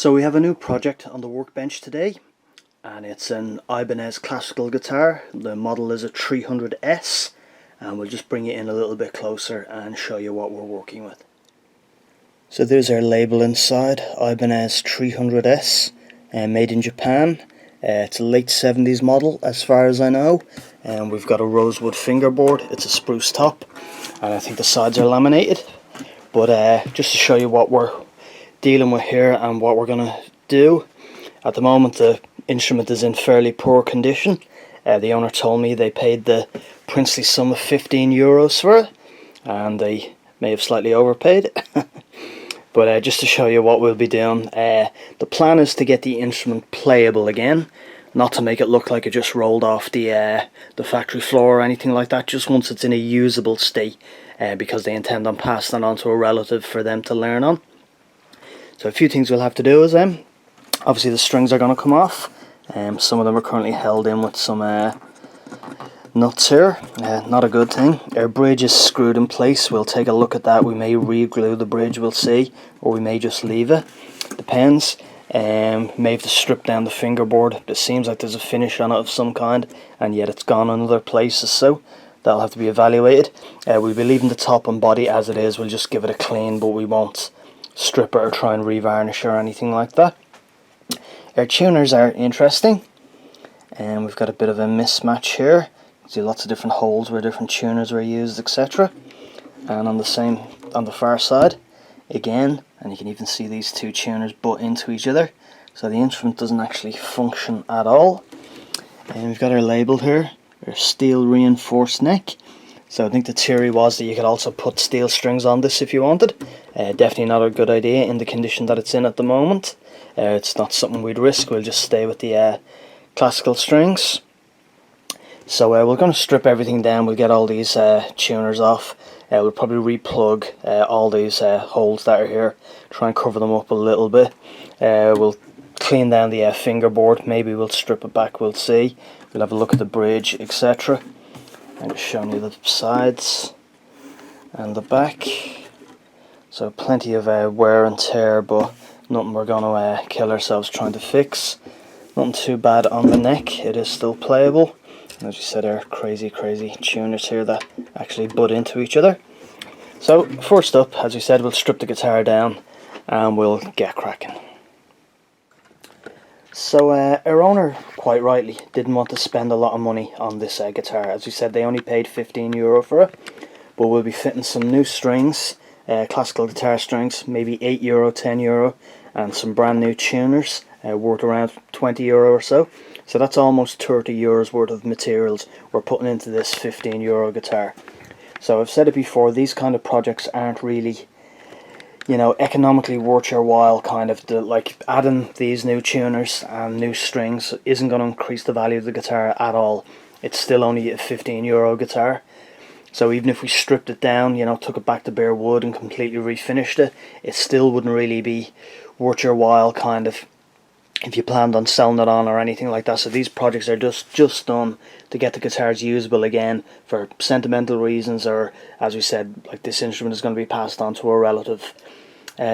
So we have a new project on the workbench today, and it's an Ibanez classical guitar. The model is a 300S, and we'll just bring it in a little bit closer and show you what we're working with. So there's our label inside, Ibanez 300S, made in Japan. It's a late 70s model as far as I know, and we've got a rosewood fingerboard. It's a spruce top, and I think the sides are laminated. But just to show you what we're dealing with here and what we're going to do. At the moment the instrument is in fairly poor condition. The owner told me they paid the princely sum of €15 for it, and they may have slightly overpaid. But just to show you what we'll be doing, the plan is to get the instrument playable again, not to make it look like it just rolled off the factory floor or anything like that, just once it's in a usable state, because they intend on passing it on to a relative for them to learn on. So a few things we'll have to do is obviously the strings are going to come off. Some of them are currently held in with some nuts here. Not a good thing. Our bridge is screwed in place. We'll take a look at that. We may re-glue the bridge, we'll see, or we may just leave it. Depends. May have to strip down the fingerboard. It seems like there's a finish on it of some kind, and yet it's gone in other places, so that'll have to be evaluated. We'll be leaving the top and body as it is. We'll just give it a clean, but we won't strip it or try and revarnish or anything like that. Our tuners are interesting, and we've got a bit of a mismatch here. You see lots of different holes where different tuners were used, etc. And on the far side again, and you can even see these two tuners butt into each other, so the instrument doesn't actually function at all. And we've got our label here, our steel reinforced neck. So I think the theory was that you could also put steel strings on this if you wanted. Definitely not a good idea in the condition that it's in at the moment. It's not something we'd risk. We'll just stay with the classical strings. So we're going to strip everything down. We'll get all these tuners off. We'll probably re-plug all these holes that are here, try and cover them up a little bit. We'll clean down the fingerboard. Maybe we'll strip it back, we'll see. We'll have a look at the bridge, etc. I'm just showing you the sides and the back. So plenty of wear and tear, but nothing we're going to kill ourselves trying to fix. Nothing too bad on the neck. It is still playable. And as you said, there are crazy tuners here that actually butt into each other. So first up, as we said, we'll strip the guitar down and we'll get cracking. So our owner, quite rightly, didn't want to spend a lot of money on this guitar. As we said, they only paid €15 for it, but we'll be fitting some new strings, classical guitar strings, maybe €8, €10, and some brand new tuners, worth around €20 or so. So that's almost €30 worth of materials we're putting into this €15 guitar. So I've said it before, these kind of projects aren't really, you know, economically worth your while. Kind of like adding these new tuners and new strings isn't going to increase the value of the guitar at all. It's still only a €15 guitar. So even if we stripped it down, you know, took it back to bare wood and completely refinished it, it still wouldn't really be worth your while, kind of, if you planned on selling it on or anything like that. So these projects are just done to get the guitars usable again for sentimental reasons, or as we said, like this instrument is going to be passed on to a relative.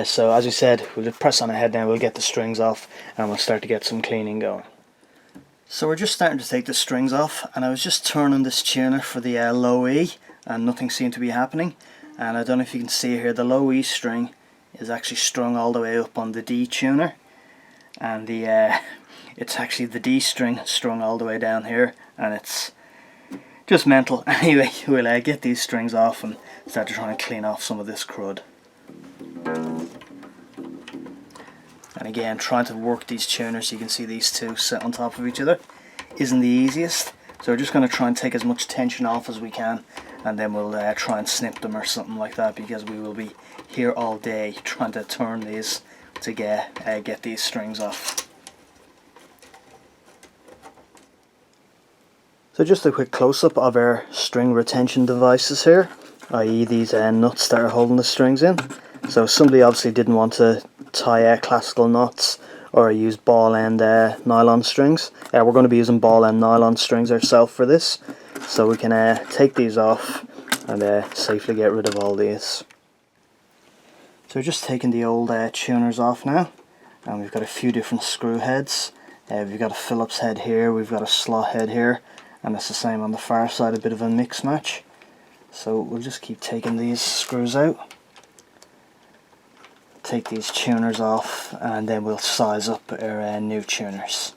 So as we said, we'll just press on ahead now, we'll get the strings off and we'll start to get some cleaning going. So we're just starting to take the strings off, and I was just turning this tuner for the low E and nothing seemed to be happening. And I don't know if you can see here, the low E string is actually strung all the way up on the D tuner, and it's actually the D string strung all the way down here, and it's just mental. Anyway, we'll get these strings off and start to try and clean off some of this crud. And again, trying to work these tuners, you can see these two sit on top of each other, isn't the easiest. So we're just going to try and take as much tension off as we can, and then we'll try and snip them or something like that, because we will be here all day trying to turn these to get these strings off. So just a quick close-up of our string retention devices here, i.e. these nuts that are holding the strings in. So somebody obviously didn't want to tie classical knots or use ball end nylon strings. We're going to be using ball end nylon strings ourselves for this, so we can take these off and safely get rid of all these. So just taking the old tuners off now, and we've got a few different screw heads. We've got a Phillips head here, we've got a slot head here, and it's the same on the far side, a bit of a mix match. So we'll just keep taking these screws out, take these tuners off, and then we'll size up our new tuners.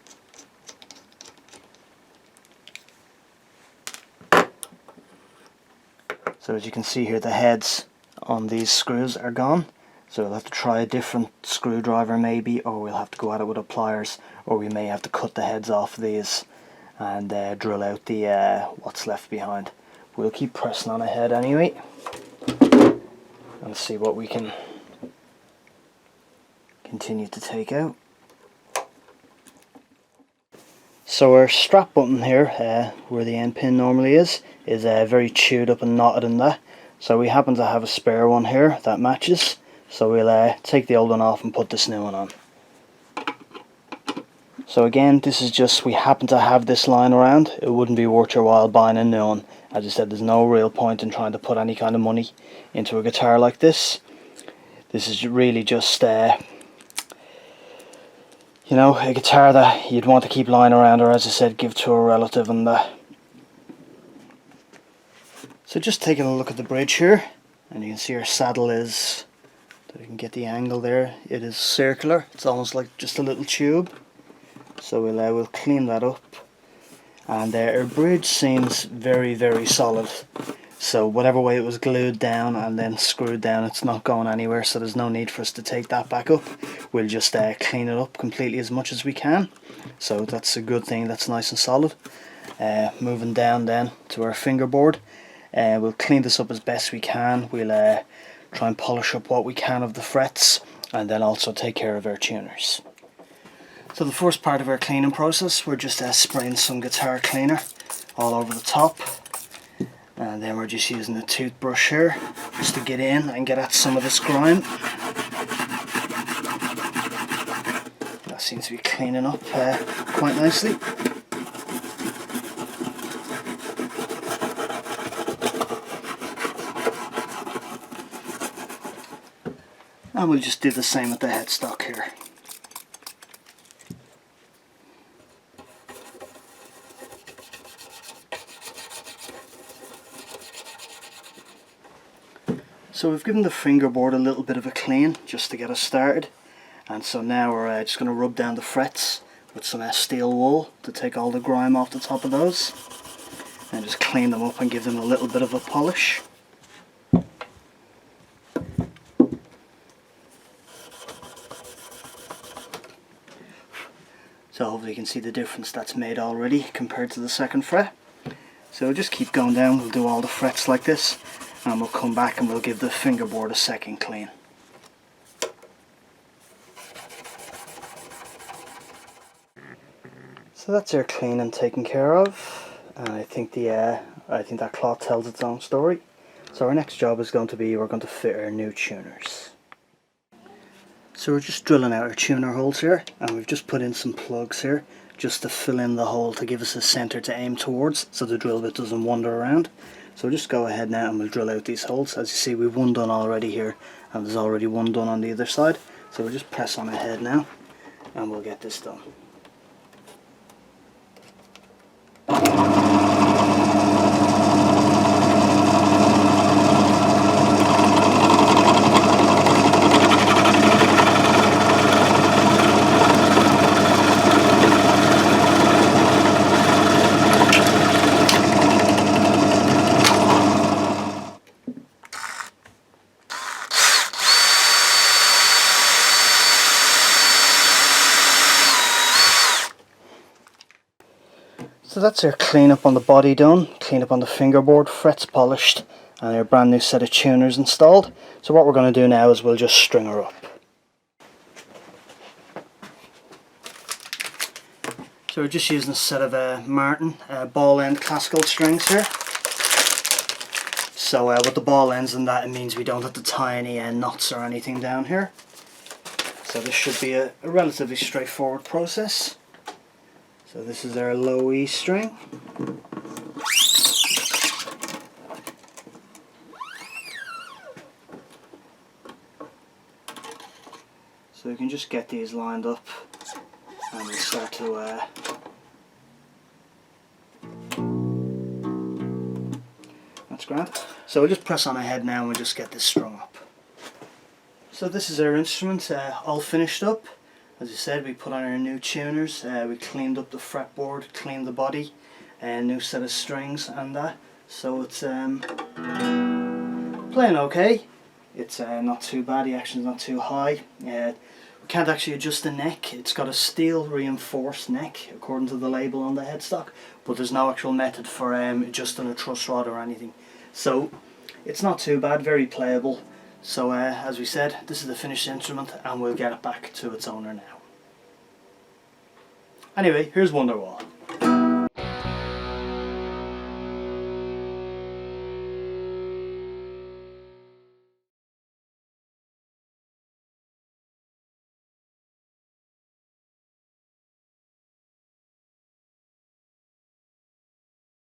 So as you can see here, the heads on these screws are gone. So we'll have to try a different screwdriver maybe, or we'll have to go at it with a pliers, or we may have to cut the heads off these and drill out the what's left behind. We'll keep pressing on ahead anyway and see what we can continue to take out. So our strap button here, where the end pin normally is very chewed up and knotted in that. So we happen to have a spare one here that matches. So we'll take the old one off and put this new one on. So again, this is just, we happen to have this lying around. It wouldn't be worth your while buying a new one. As I said, there's no real point in trying to put any kind of money into a guitar like this. This is really just you know, a guitar that you'd want to keep lying around, or as I said, give to a relative and that. So just taking a look at the bridge here, and you can see our saddle is, so you can get the angle there, it is circular. It's almost like just a little tube. So we'll clean that up. And our bridge seems very, very solid. So whatever way it was glued down and then screwed down, it's not going anywhere, so there's no need for us to take that back up. We'll just clean it up completely as much as we can. So that's a good thing, that's nice and solid. Moving down then to our fingerboard. We'll clean this up as best we can. We'll try and polish up what we can of the frets, and then also take care of our tuners. So the first part of our cleaning process, we're just spraying some guitar cleaner all over the top. And then we're just using a toothbrush here just to get in and get at some of this grime. That seems to be cleaning up quite nicely. And we'll just do the same with the headstock here. So we've given the fingerboard a little bit of a clean just to get us started, and so now we're just going to rub down the frets with some steel wool to take all the grime off the top of those, and just clean them up and give them a little bit of a polish. So hopefully you can see the difference that's made already compared to the second fret. So we'll just keep going down, we'll do all the frets like this, and we'll come back and we'll give the fingerboard a second clean. So that's our cleaning taken care of, and I think that cloth tells its own story. So our next job is going to be, we're going to fit our new tuners. So we're just drilling out our tuner holes here, and we've just put in some plugs here just to fill in the hole to give us a centre to aim towards so the drill bit doesn't wander around. So we'll just go ahead now and we'll drill out these holes. As you see, we've one done already here, and there's already one done on the other side. So we'll just press on ahead now and we'll get this done. So that's our clean up on the body done, clean up on the fingerboard, frets polished, and our brand new set of tuners installed. So what we're going to do now is we'll just string her up. So we're just using a set of Martin ball end classical strings here. So with the ball ends and that, it means we don't have to tie any knots or anything down here. So this should be a relatively straightforward process. So this is our low E string. So we can just get these lined up and we'll start to that's grand. So we'll just press on ahead now and we'll just get this strung up. So this is our instrument all finished up. As I said, we put on our new tuners, we cleaned up the fretboard, cleaned the body, and new set of strings and that. So it's playing okay. It's not too bad, the action's not too high. We can't actually adjust the neck. It's got a steel reinforced neck according to the label on the headstock, but there's no actual method for adjusting a truss rod or anything. So it's not too bad, very playable. So as we said, this is the finished instrument and we'll get it back to its owner now. Anyway, here's Wonderwall.